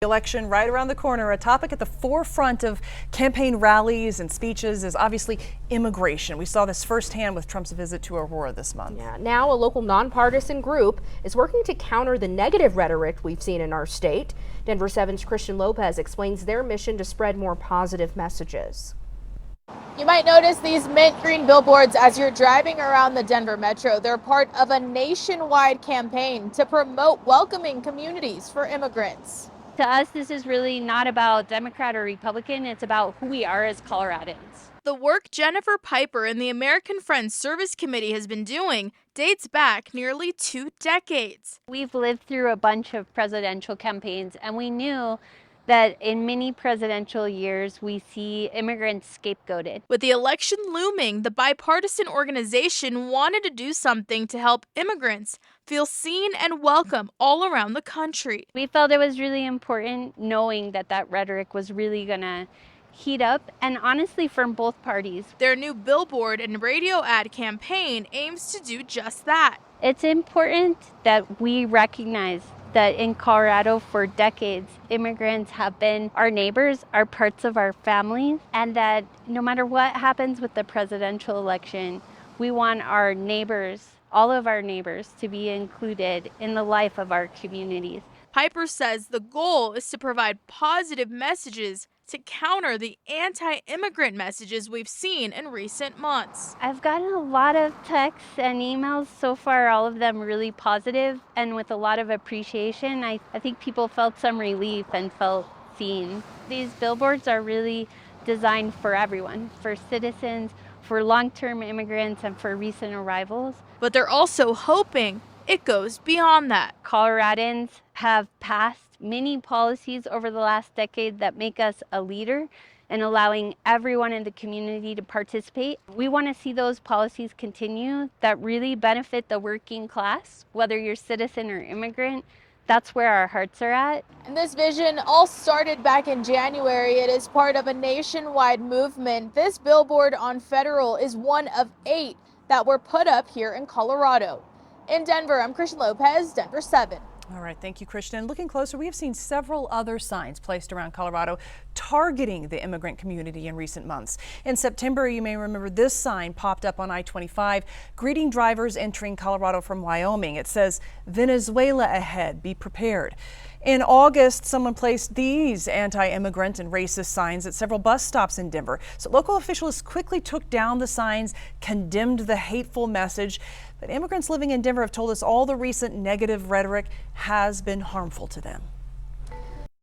Election right around the corner. A topic at the forefront of campaign rallies and speeches is obviously immigration. We saw this firsthand with Trump's visit to Aurora this month. Yeah, now a local nonpartisan group is working to counter the negative rhetoric we've seen in our state. Denver 7's Christian Lopez explains their mission to spread more positive messages. You might notice these mint green billboards as you're driving around the Denver metro. They're part of a nationwide campaign to promote welcoming communities for immigrants. To us, this is really not about Democrat or Republican. It's about who we are as Coloradans. The work Jennifer Piper and the American Friends Service Committee has been doing dates back nearly 2 decades. We've lived through a bunch of presidential campaigns, and we knew that in many presidential years, we see immigrants scapegoated. With the election looming, the bipartisan organization wanted to do something to help immigrants feel seen and welcome all around the country. We felt it was really important knowing that that rhetoric was really going to heat up, and honestly, from both parties. Their new billboard and radio ad campaign aims to do just that. It's important that we recognize that in Colorado for decades, immigrants have been our neighbors, are parts of our families, and that no matter what happens with the presidential election, we want our neighbors, all of our neighbors, to be included in the life of our communities. Piper says the goal is to provide positive messages to counter the anti-immigrant messages we've seen in recent months. I've gotten a lot of texts and emails so far, all of them really positive and with a lot of appreciation. I think people felt some relief and felt seen. These billboards are really designed for everyone, for citizens, for long-term immigrants, and for recent arrivals. But they're also hoping it goes beyond that. Coloradans have passed many policies over the last decade that make us a leader in allowing everyone in the community to participate. We want to see those policies continue that really benefit the working class, whether you're citizen or immigrant. That's where our hearts are at. And this vision all started back in January. It is part of a nationwide movement. This billboard on Federal is one of 8 that were put up here in Colorado. In Denver, I'm Christian Lopez, Denver 7. All right, thank you, Christian. Looking closer, we have seen several other signs placed around Colorado targeting the immigrant community in recent months. In September, you may remember this sign popped up on I-25, greeting drivers entering Colorado from Wyoming. It says, "Venezuela ahead, be prepared." In August, someone placed these anti-immigrant and racist signs at several bus stops in Denver. So local officials quickly took down the signs, condemned the hateful message. But immigrants living in Denver have told us all the recent negative rhetoric has been harmful to them.